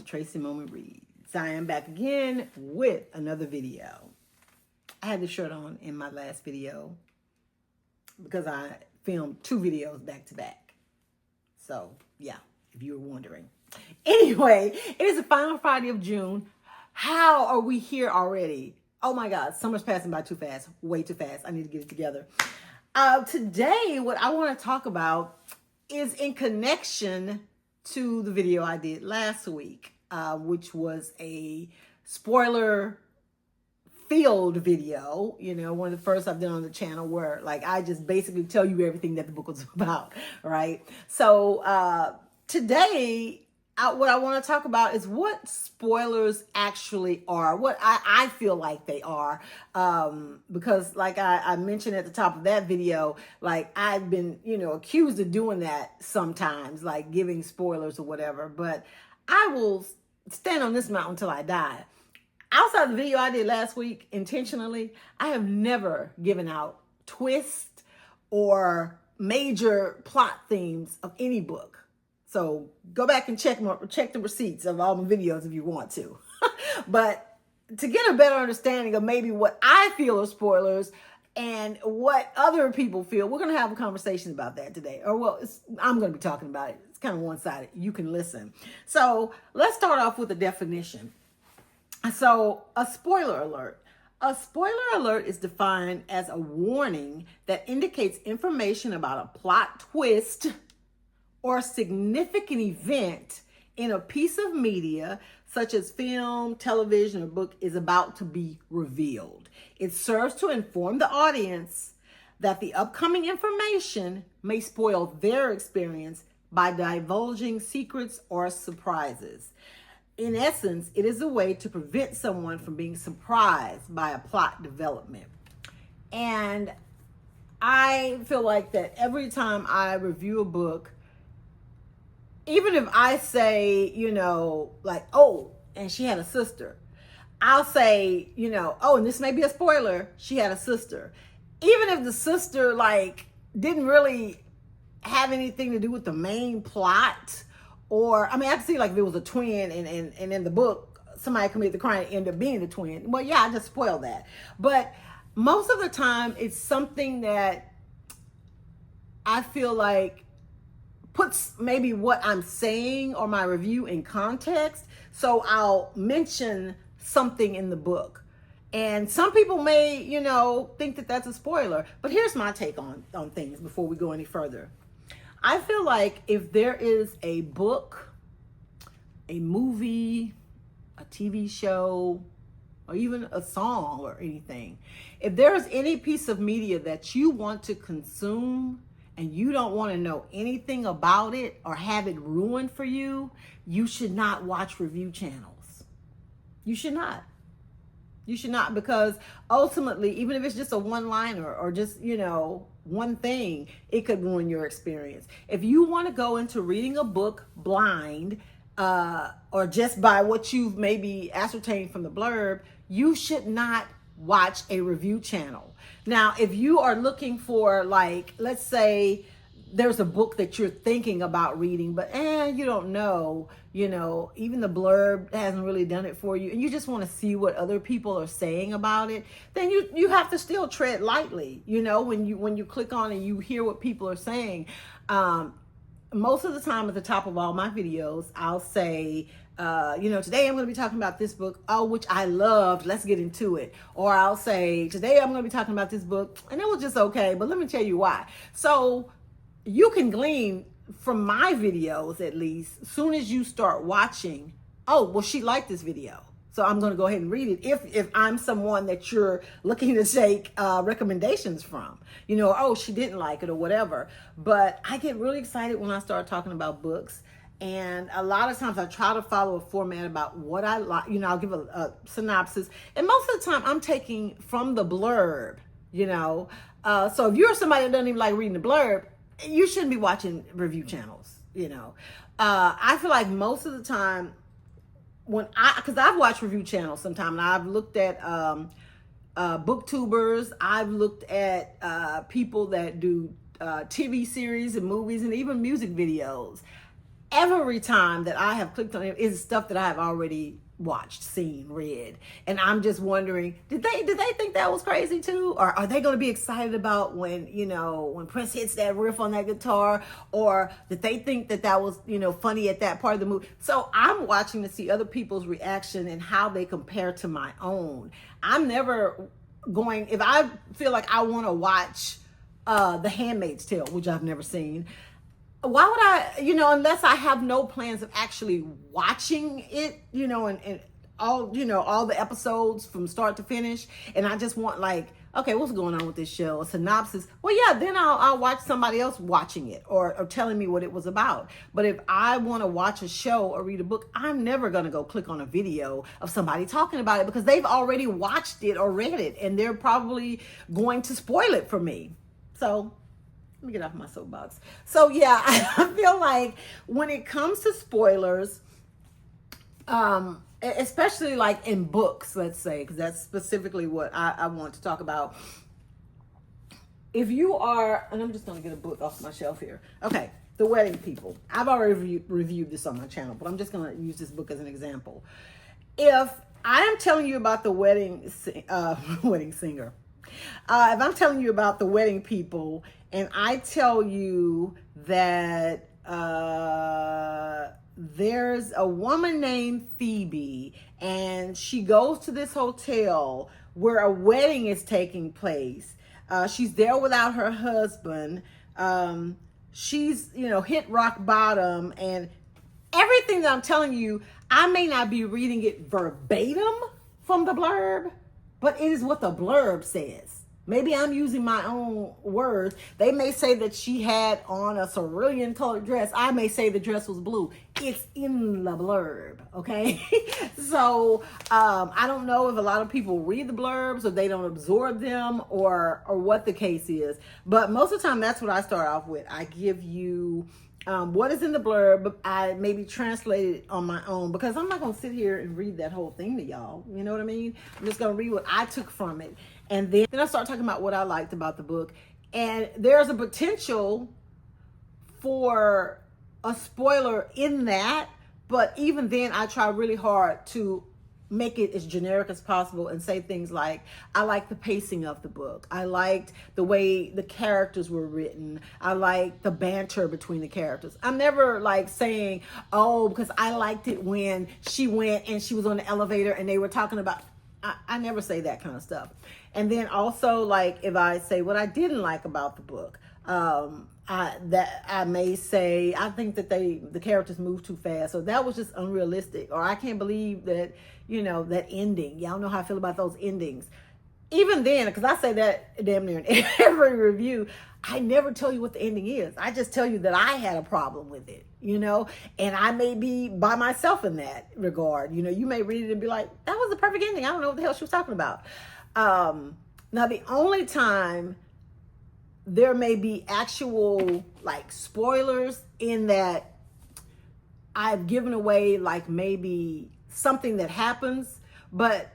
to Tracy Moment Reads. I am back again with another video. I had this shirt on in my last video because I filmed 2 videos back to back. So yeah, if you were wondering. Anyway, it is the final Friday of June. How are we here already? Oh my God, summer's passing by too fast, way too fast. I need to get it together. Today, what I want to talk about is in connection to the video I did last week, which was a spoiler filled video, you know, one of the first I've done on the channel where like I just basically tell you everything that the book was about, right? So today, what I want to talk about is what spoilers actually are, what I feel like they are, because like I mentioned at the top of that video, like I've been, you know, accused of doing that sometimes, like giving spoilers or whatever, but I will stand on this mountain until I die. Outside the video I did last week intentionally, I have never given out twists or major plot themes of any book. So go back and check the receipts of all my videos if you want to. But to get a better understanding of maybe what I feel are spoilers and what other people feel, we're going to have a conversation about that today. Or well, I'm going to be talking about it. It's kind of one-sided. You can listen. So let's start off with the definition. So a spoiler alert. A spoiler alert is defined as a warning that indicates information about a plot twist or significant event in a piece of media, such as film, television, or book, is about to be revealed. It serves to inform the audience that the upcoming information may spoil their experience by divulging secrets or surprises. In essence, it is a way to prevent someone from being surprised by a plot development. And I feel like that every time I review a book, even if I say, you know, like, oh, and she had a sister, I'll say, you know, oh, and this may be a spoiler, she had a sister. Even if the sister, like, didn't really have anything to do with the main plot, or, I mean, I can see, like, if it was a twin and in the book, somebody committed the crime and ended up being the twin. Well, yeah, I just spoiled that. But most of the time, it's something that I feel like puts maybe what I'm saying or my review in context. So I'll mention something in the book. And some people may, you know, think that that's a spoiler. But here's my take on things before we go any further. I feel like if there is a book, a movie, a TV show, or even a song or anything, if there is any piece of media that you want to consume and you don't want to know anything about it or have it ruined for you, you should not watch review channels. You should not. You should not, because ultimately, even if it's just a one-liner or just, you know, one thing, it could ruin your experience. If you want to go into reading a book blind, or just by what you've maybe ascertained from the blurb, you should not watch a review channel. Now, if you are looking for, like, let's say there's a book that you're thinking about reading, but you don't know, you know, even the blurb hasn't really done it for you, and you just want to see what other people are saying about it, then you have to still tread lightly, you know, when you click on and you hear what people are saying. Most of the time at the top of all my videos, I'll say, you know, today I'm going to be talking about this book, which I loved. Let's get into it. Or I'll say, today I'm going to be talking about this book, and it was just okay, but let me tell you why. So you can glean from my videos, at least, as soon as you start watching, oh, well, she liked this video, so I'm going to go ahead and read it. If I'm someone that you're looking to take recommendations from, you know, oh, she didn't like it or whatever. But I get really excited when I start talking about books. And a lot of times I try to follow a format about what I like. You know, I'll give a synopsis. And most of the time I'm taking from the blurb, you know. So if you're somebody that doesn't even like reading the blurb, you shouldn't be watching review channels, you know. I feel like most of the time because I've watched review channels sometime, and I've looked at booktubers, I've looked at people that do TV series and movies and even music videos. every time that I have clicked on it is stuff that I have already watched, seen, read. And I'm just wondering, did they think that was crazy too? Or are they going to be excited about when, when Prince hits that riff on that guitar? Or did they think that was, funny at that part of the movie? So I'm watching to see other people's reaction and how they compare to my own. I'm never going, if I feel like I want to watch The Handmaid's Tale, which I've never seen, why would I, unless I have no plans of actually watching it, and all the episodes from start to finish, and I just want okay, what's going on with this show? A synopsis. Well, yeah, then I'll watch somebody else watching it or telling me what it was about. But if I want to watch a show or read a book, I'm never going to go click on a video of somebody talking about it because they've already watched it or read it, and they're probably going to spoil it for me. So let me get off my soapbox. So yeah, I feel like when it comes to spoilers, especially like in books, let's say, because that's specifically what I want to talk about. If you are, and I'm just going to get a book off my shelf here. Okay, The Wedding People. I've already reviewed this on my channel, but I'm just going to use this book as an example. If I am telling you about the wedding singer, if I'm telling you about The Wedding People, and I tell you that there's a woman named Phoebe, and she goes to this hotel where a wedding is taking place. She's there without her husband. She's, hit rock bottom, and everything that I'm telling you, I may not be reading it verbatim from the blurb, but it is what the blurb says. Maybe I'm using my own words. They may say that she had on a cerulean colored dress. I may say the dress was blue. It's in the blurb, okay? So I don't know if a lot of people read the blurbs or they don't absorb them or what the case is. But most of the time, that's what I start off with. I give you what is in the blurb, but I maybe translate it on my own because I'm not going to sit here and read that whole thing to y'all. You know what I mean? I'm just going to read what I took from it. And then I start talking about what I liked about the book. And there's a potential for a spoiler in that. But even then, I try really hard to make it as generic as possible and say things like, I like the pacing of the book. I liked the way the characters were written. I liked the banter between the characters. I'm never saying, oh, because I liked it when she went and she was on the elevator and they were talking about, I never say that kind of stuff. And then also, if I say what I didn't like about the book, I may say, I think that the characters move too fast, or that was just unrealistic, or I can't believe that, that ending. Y'all know how I feel about those endings. Even then, because I say that damn near in every review, I never tell you what the ending is. I just tell you that I had a problem with it, and I may be by myself in that regard. You may read it and be like, that was the perfect ending. I don't know what the hell she was talking about. Now, the only time there may be actual spoilers in that I've given away maybe something that happens, but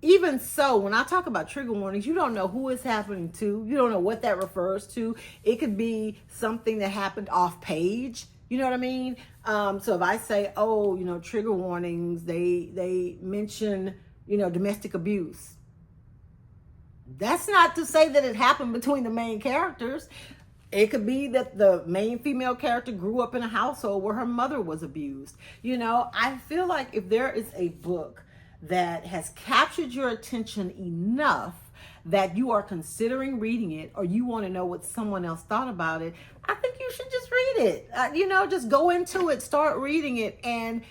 even so, when I talk about trigger warnings, you don't know who it's happening to. You don't know what that refers to. It could be something that happened off page. You know what I mean? So if I say, oh, trigger warnings, they mention, domestic abuse. That's not to say that it happened between the main characters. It could be that the main female character grew up in a household where her mother was abused. I feel like if there is a book that has captured your attention enough that you are considering reading it, or you want to know what someone else thought about it, I think you should just read it. Just go into it, start reading it, and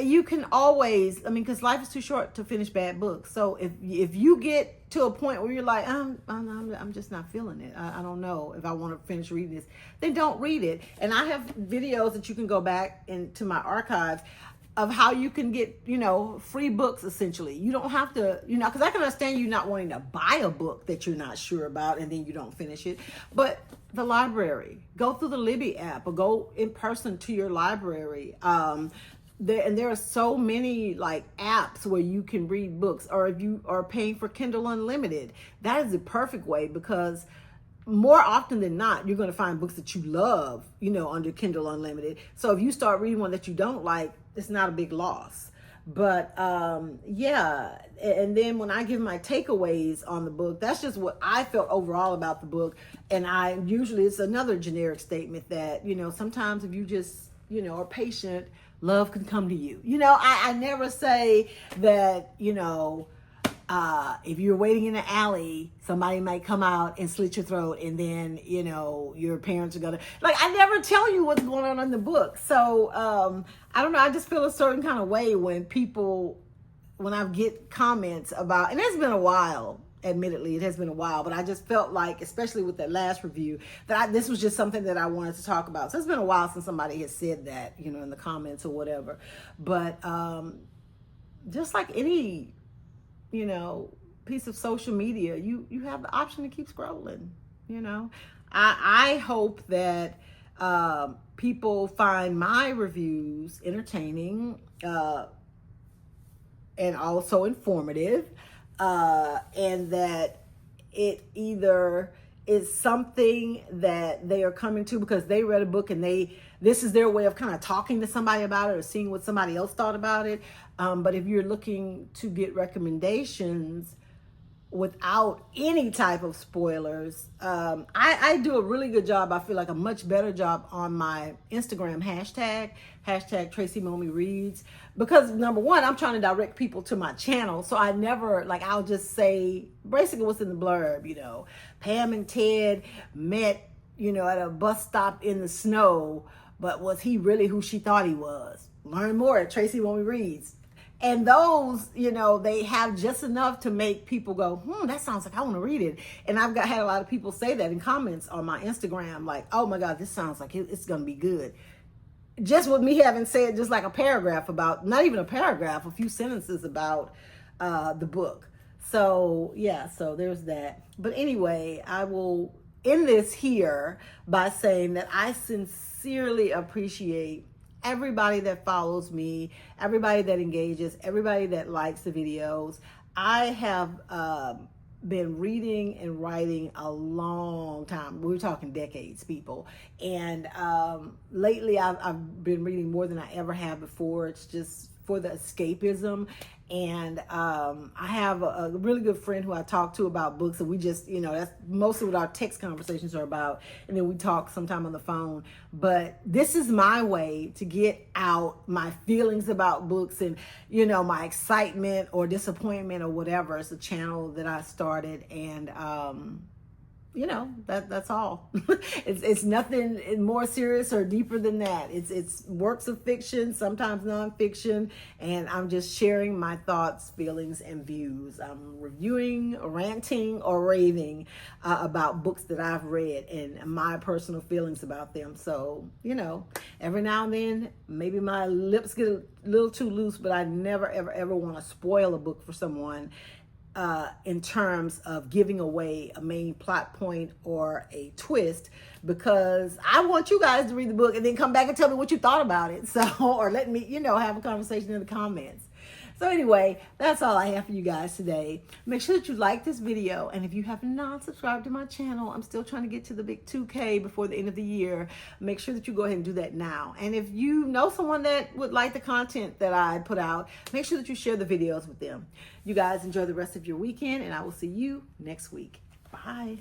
you can always, because life is too short to finish bad books. So if you get to a point where you're like, I'm just not feeling it, I don't know if I want to finish reading this, then don't read it. And I have videos that you can go back into my archives of how you can get, free books, essentially. You don't have to, because I can understand you not wanting to buy a book that you're not sure about and then you don't finish it. But the library, go through the Libby app or go in person to your library. There are so many apps where you can read books, or if you are paying for Kindle Unlimited, that is the perfect way, because more often than not, you're going to find books that you love, under Kindle Unlimited. So if you start reading one that you don't like, it's not a big loss. But yeah, and then when I give my takeaways on the book, that's just what I felt overall about the book. And it's another generic statement that, sometimes if you just, are patient, love can come to you. I never say that, if you're waiting in the alley, somebody might come out and slit your throat, and then, your parents are gonna, I never tell you what's going on in the book. So, I don't know. I just feel a certain kind of way when I get comments about, and it's been a while, admittedly, it has been a while, but I just felt like, especially with that last review, that this was just something that I wanted to talk about. So it's been a while since somebody has said that, in the comments or whatever. But, just like any, piece of social media, you have the option to keep scrolling. I hope that people find my reviews entertaining and also informative, and that it either is something that they are coming to because they read a book and this is their way of kind of talking to somebody about it or seeing what somebody else thought about it. But if you're looking to get recommendations without any type of spoilers, I do a really good job. I feel like a much better job on my Instagram hashtag Tracy Momi Reads, because number one, I'm trying to direct people to my channel. So I never, I'll just say basically what's in the blurb, Pam and Ted met, at a bus stop in the snow, but was he really who she thought he was? Learn more at Tracy Momi Reads. And those, they have just enough to make people go, that sounds like I want to read it. And I've had a lot of people say that in comments on my Instagram, like, oh my God, this sounds like it's going to be good. Just with me having said just like a paragraph about, not even a paragraph, a few sentences about the book. So yeah, so there's that. But anyway, I will end this here by saying that I sincerely appreciate everybody that follows me, everybody that engages, everybody that likes the videos. I have been reading and writing a long time. We're talking decades, people. And lately I've been reading more than I ever have before. It's just for the escapism. And I have a really good friend who I talk to about books, and we just, that's mostly what our text conversations are about. And then we talk sometime on the phone. But this is my way to get out my feelings about books and, my excitement or disappointment or whatever. It's a channel that I started, and that's all. It's nothing more serious or deeper than that. It's works of fiction, sometimes nonfiction, and I'm just sharing my thoughts, feelings, and views. I'm reviewing, ranting, or raving about books that I've read and my personal feelings about them. So, every now and then, maybe my lips get a little too loose, but I never, ever, ever want to spoil a book for someone. In terms of giving away a main plot point or a twist, because I want you guys to read the book and then come back and tell me what you thought about it. So, or let me, have a conversation in the comments. So anyway, that's all I have for you guys today. Make sure that you like this video. And if you have not subscribed to my channel, I'm still trying to get to the big 2K before the end of the year. Make sure that you go ahead and do that now. And if you know someone that would like the content that I put out, make sure that you share the videos with them. You guys enjoy the rest of your weekend, and I will see you next week. Bye.